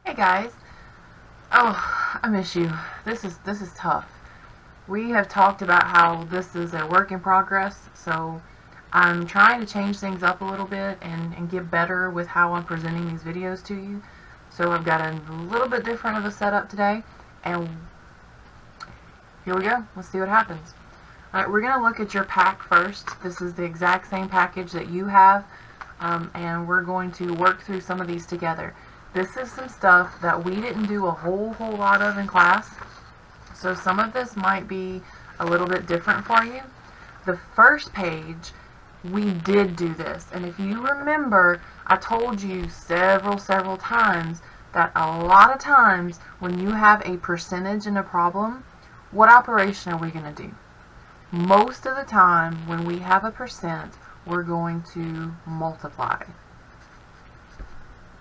Hey guys. Oh, I miss you. This is tough. We have talked about how this is a work in progress, so I'm trying to change things up a little bit and get better with how I'm presenting these videos to you. So I've got a little bit different of a setup today, and here we go. Let's see what happens. Alright, we're going to look at your pack first. This is the exact same package that you have, and we're going to work through some of these together. This is some stuff that we didn't do a whole lot of in class, so some of this might be a little bit different for you. The first page, we did do this, and if you remember, I told you several times that a lot of times when you have a percentage in a problem, what operation are we going to do? Most of the time when we have a percent, we're going to multiply.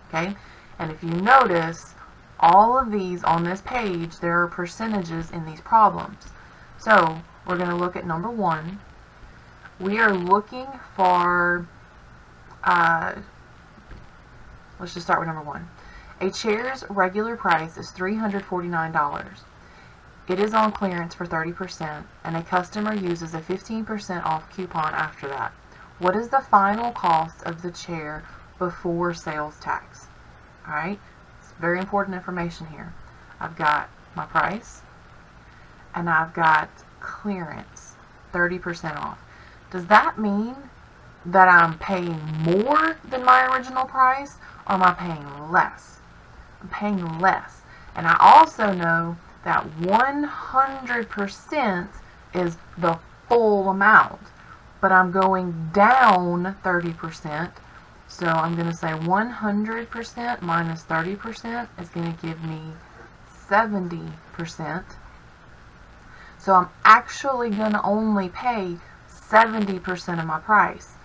Okay? And if you notice, all of these on this page, there are percentages in these problems. So, we're going to look at number 1. We are looking for, let's just start with number 1. A chair's regular price is $349. It is on clearance for 30%, and a customer uses a 15% off coupon after that. What is the final cost of the chair before sales tax? Alright, it's very important information here. I've got my price, and I've got clearance, 30% off. Does that mean that I'm paying more than my original price, or am I paying less? I'm paying less. And I also know that 100% is the full amount, but I'm going down 30%. So I'm going to say 100% minus 30% is going to give me 70%. So I'm actually going to only pay 70% of my price.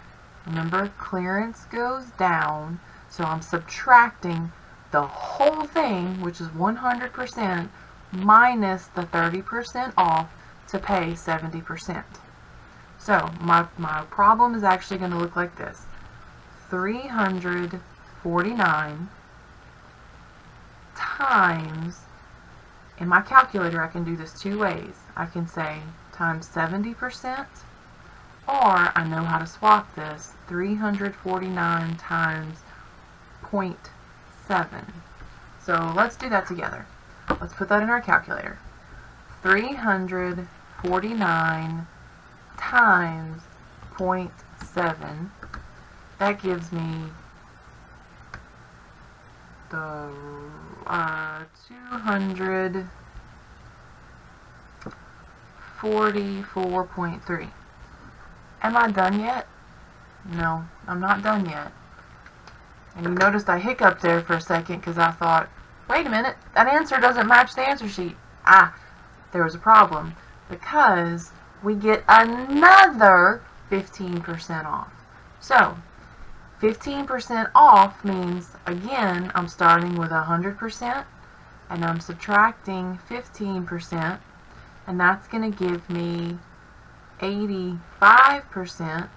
Remember, clearance goes down, so I'm subtracting the whole thing, which is 100%, minus the 30% off to pay 70%. So my problem is actually going to look like this. 349 times, in my calculator I can do this two ways. I can say times 70%, or I know how to swap this, 349 times 0.7. So let's do that together. Let's put that in our calculator. 349 times 0.7. That gives me the 244.3. Am I done yet? No, I'm not done yet. And you noticed I hiccuped there for a second because I thought, wait a minute, that answer doesn't match the answer sheet. There was a problem because we get another 15% off. So, 15% off means, again, I'm starting with 100% and I'm subtracting 15%, and that's going to give me 85%.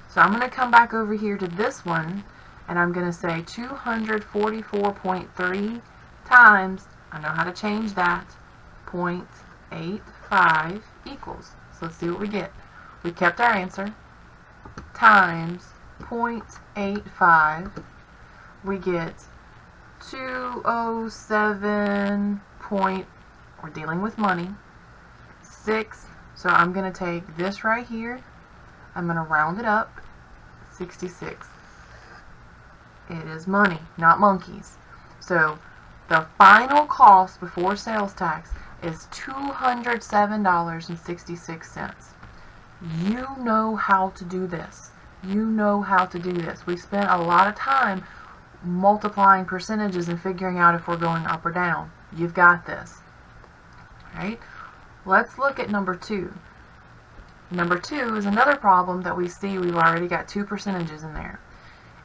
So I'm going to come back over here to this one, and I'm going to say 244.3 times, I know how to change that, 0.85 equals. So let's see what we get. We kept our answer, times 0.85, we get 207 point, we're dealing with money, 6, so I'm going to take this right here, I'm going to round it up, 66. It is money, not monkeys. So the final cost before sales tax is $207.66. You know how to do this. You know how to do this. We spent a lot of time multiplying percentages and figuring out if we're going up or down. You've got this. Alright? Let's look at number 2. Number 2 is another problem that we see we've already got two percentages in there.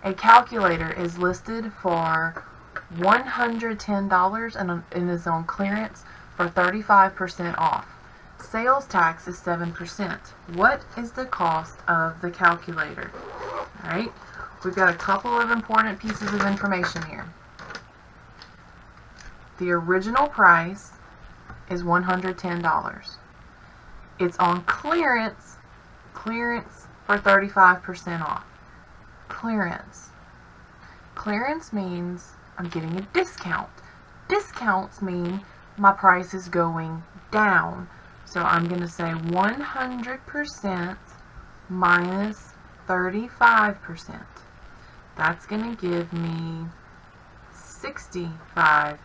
A calculator is listed for $110 and is on clearance for 35% off. Sales tax is 7%. What is the cost of the calculator? Alright, we've got a couple of important pieces of information here. The original price is $110. It's on clearance for 35% off. Clearance. Clearance means I'm getting a discount. Discounts mean my price is going down. So I'm going to say 100% minus 35%. That's going to give me 65%.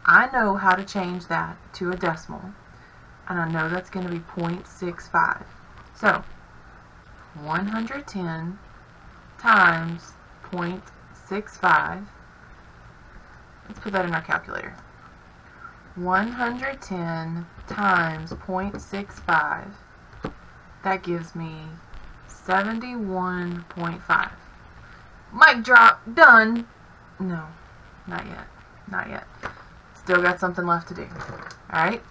I know how to change that to a decimal, and I know that's going to be 0.65. So 110 times 0.65. Let's put that in our calculator. 110 times 0.65. That gives me 71.5. Mic drop. Done. No, not yet. Not yet. Still got something left to do. Alright?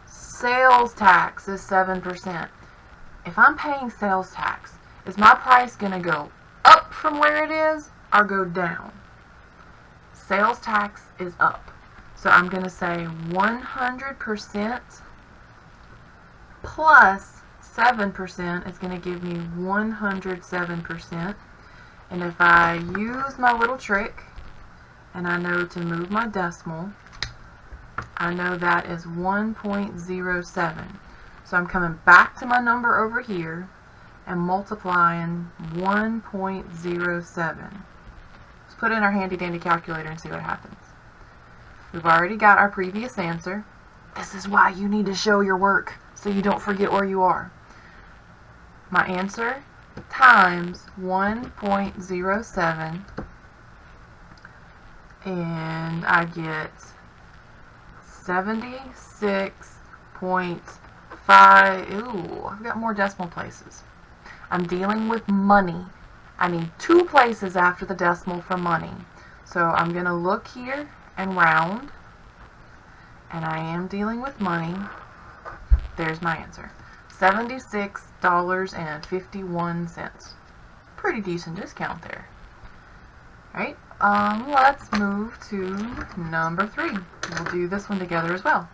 Sales tax is 7%. If I'm paying sales tax, is my price going to go up from where it is or go down? Sales tax is up. So I'm going to say 100% plus 7% is going to give me 107%. And if I use my little trick, and I know to move my decimal, I know that is 1.07. So I'm coming back to my number over here and multiplying 1.07. Let's put in our handy dandy calculator and see what happens. We've already got our previous answer. This is why you need to show your work so you don't forget where you are. My answer times 1.07, and I get 76.5. Ooh, I've got more decimal places. I'm dealing with money. I need 2 places after the decimal for money. So I'm going to look here and round, and I am dealing with money. There's my answer. $76.51. Pretty decent discount there. Right? Let's move to number 3. We'll do this one together as well.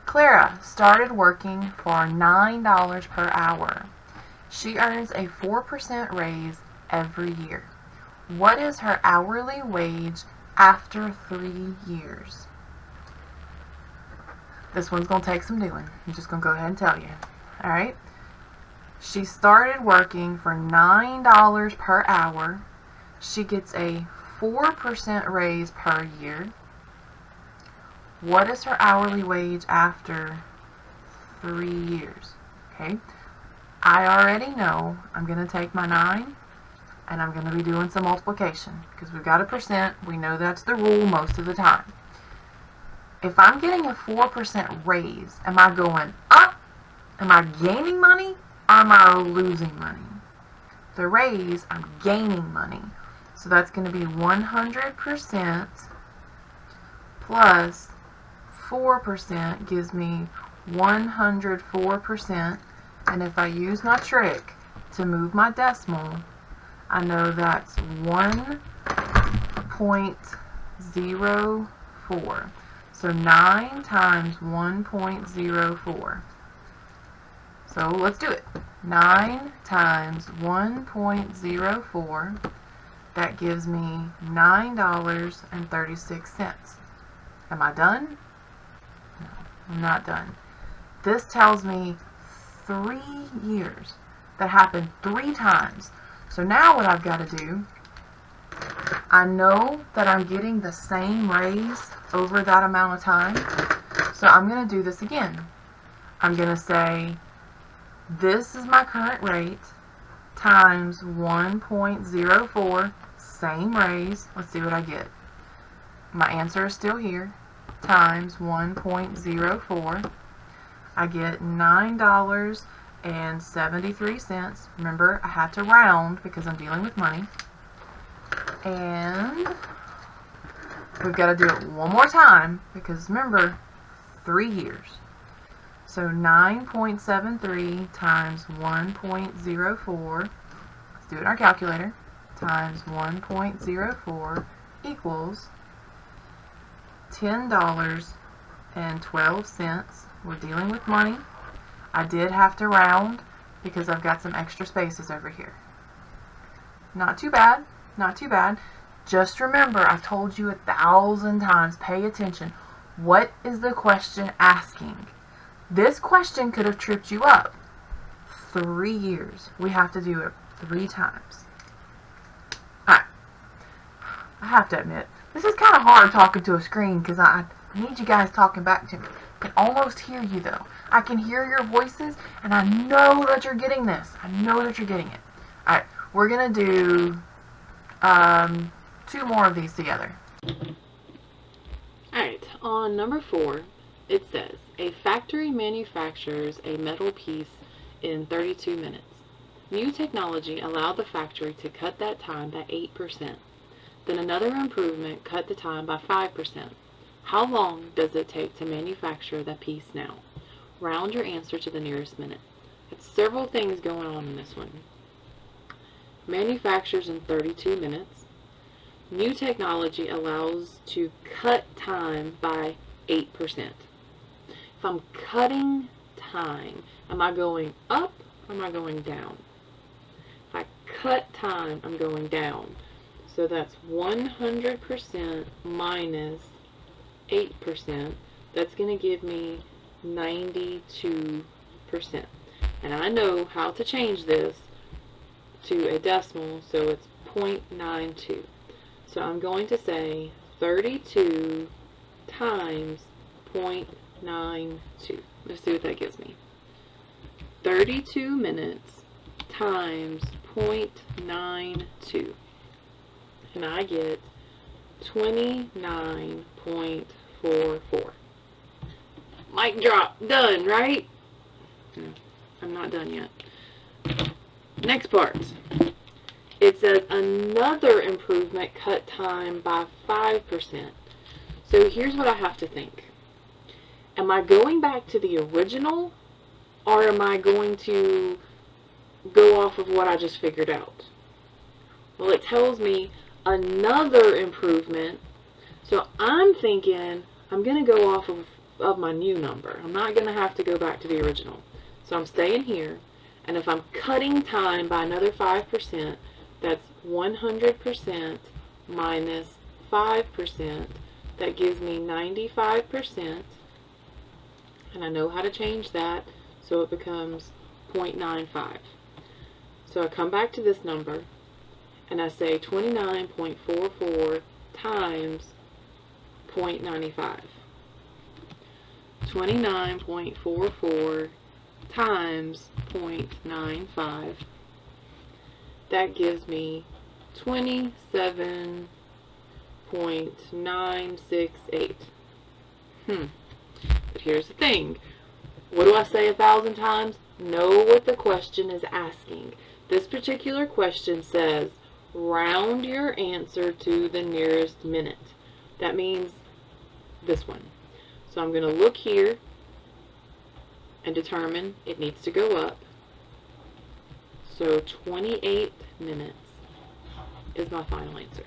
Clara started working for $9 per hour. She earns a 4% raise every year. What is her hourly wage after 3 years? This one's going to take some doing. I'm just going to go ahead and tell you. Alright? She started working for $9 per hour. She gets a 4% raise per year. What is her hourly wage after 3 years? Okay? I already know I'm going to take my 9 and I'm going to be doing some multiplication because we've got a percent. We know that's the rule most of the time. If I'm getting a 4% raise, am I going up? Am I gaining money or am I losing money? The raise, I'm gaining money. So that's going to be 100% plus 4% gives me 104%. And if I use my trick to move my decimal, I know that's 1.04. So 9 times 1.04. So let's do it. 9 times 1.04. That gives me $9.36. Am I done? No, I'm not done. This tells me 3 years. That happened 3 times. So now what I've got to do, I know that I'm getting the same raise over that amount of time. So I'm going to do this again. I'm going to say this is my current rate times 1.04, same raise. Let's see what I get. My answer is still here, times 1.04. I get $9.73. Remember, I had to round because I'm dealing with money. And we've got to do it one more time because remember, 3 years. So 9.73 times 1.04, let's do it in our calculator, times 1.04 equals $10.12. We're dealing with money. I did have to round because I've got some extra spaces over here. Not too bad, not too bad. Just remember, I've told you 1,000 times, pay attention. What is the question asking? This question could have tripped you up. 3 years. We have to do it 3 times. Alright. I have to admit, this is kind of hard talking to a screen because I need you guys talking back to me. I can almost hear you though. I can hear your voices and I know that you're getting this. I know that you're getting it. Alright, we're going to do 2 more of these together. Alright, on number 4, it says, a factory manufactures a metal piece in 32 minutes. New technology allowed the factory to cut that time by 8%. Then another improvement cut the time by 5%. How long does it take to manufacture that piece now? Round your answer to the nearest minute. It's several things going on in this one. Manufactures in 32 minutes. New technology allows to cut time by 8%. If I'm cutting time, am I going up or am I going down? If I cut time, I'm going down. So that's 100% minus 8%. That's going to give me 92%. And I know how to change this to a decimal, so it's 0.92. So I'm going to say 32 times 0.92. Let's see what that gives me. 32 minutes times 0.92. And I get 29.44. Mic drop. Done, right? No, I'm not done yet. Next part. It says another improvement cut time by 5%. So here's what I have to think. Am I going back to the original, or am I going to go off of what I just figured out? Well, it tells me another improvement, so I'm thinking I'm going to go off of my new number. I'm not going to have to go back to the original. So I'm staying here, and if I'm cutting time by another 5%, that's 100% minus 5%. That gives me 95%, and I know how to change that, so it becomes 0.95. So I come back to this number, and I say 29.44 times 0.95. 29.44 times 0.95. That gives me 27.968. But here's the thing. What do I say 1,000 times? Know what the question is asking. This particular question says, round your answer to the nearest minute. That means this one. So I'm going to look here and determine it needs to go up. So 28 minutes is my final answer.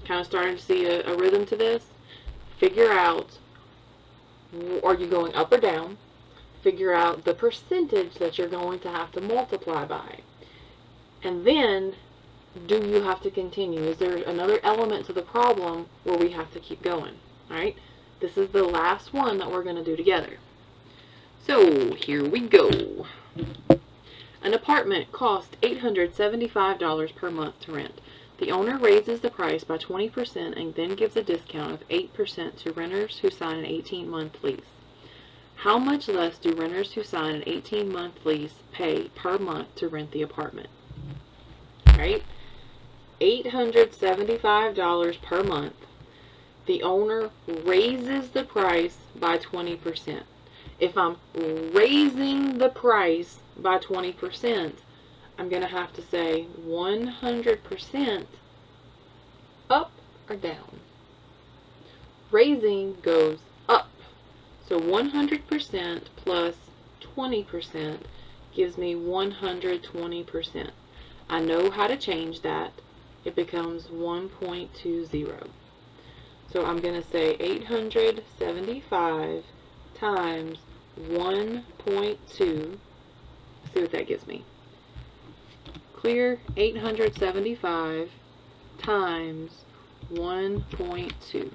Kind of starting to see a rhythm to this. Figure out, are you going up or down? Figure out the percentage that you're going to have to multiply by. And then, do you have to continue? Is there another element to the problem where we have to keep going? Alright? This is the last one that we're going to do together. So, here we go. An apartment costs $875 per month to rent. The owner raises the price by 20% and then gives a discount of 8% to renters who sign an 18-month lease. How much less do renters who sign an 18-month lease pay per month to rent the apartment? Right? $875 per month. The owner raises the price by 20%. If I'm raising the price by 20%, I'm going to have to say 100% up or down. Raising goes up. So 100% plus 20% gives me 120%. I know how to change that. It becomes 1.20. So I'm going to say 875 times 1.2. See what that gives me. Clear 875 times 1.2.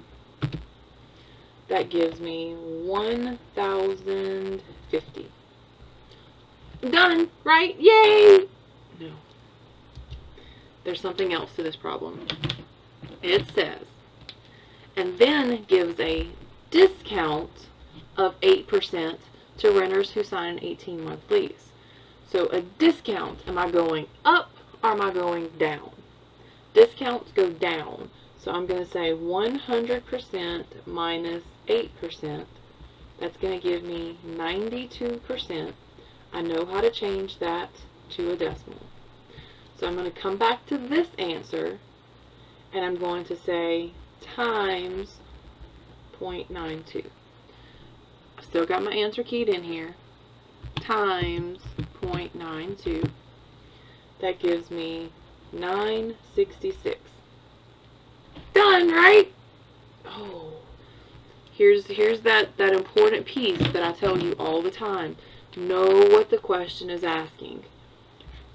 That gives me 1,050. Done, right? Yay! No. There's something else to this problem. It says, and then gives a discount of 8% to renters who sign an 18-month lease. So a discount, am I going up or am I going down? Discounts go down. So I'm going to say 100% minus 8%. That's going to give me 92%. I know how to change that to a decimal. So I'm going to come back to this answer, and I'm going to say times 0.92. I've still got my answer keyed in here. Times 0.92. That gives me 966. Done, right? Oh. Here's that important piece that I tell you all the time. Know what the question is asking.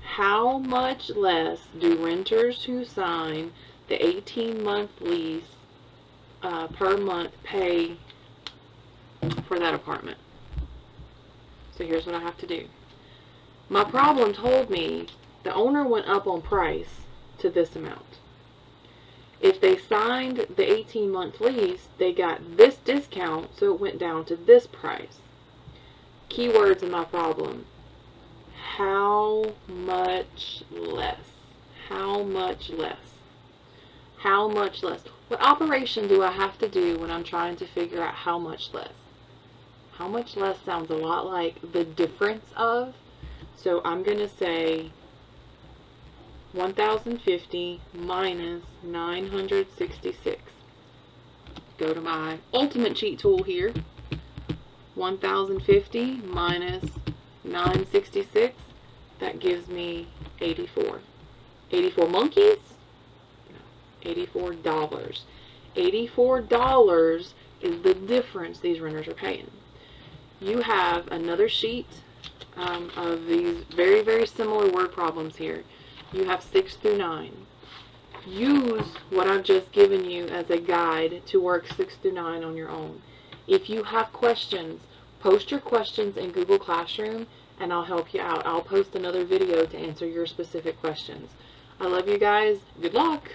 How much less do renters who sign the 18-month lease per month pay for that apartment? So here's what I have to do. My problem told me the owner went up on price to this amount. If they signed the 18-month lease, they got this discount, so it went down to this price. Keywords in my problem. How much less? How much less? How much less? What operation do I have to do when I'm trying to figure out how much less? How much less sounds a lot like the difference of. So I'm going to say 1,050 minus 966. Go to my ultimate cheat tool here. 1,050 minus 966. That gives me 84. 84 monkeys? No. $84. $84 is the difference these renters are paying. You have another sheet of these very, very similar word problems here. You have 6 through 9. Use what I've just given you as a guide to work 6 through 9 on your own. If you have questions, post your questions in Google Classroom and I'll help you out. I'll post another video to answer your specific questions. I love you guys. Good luck!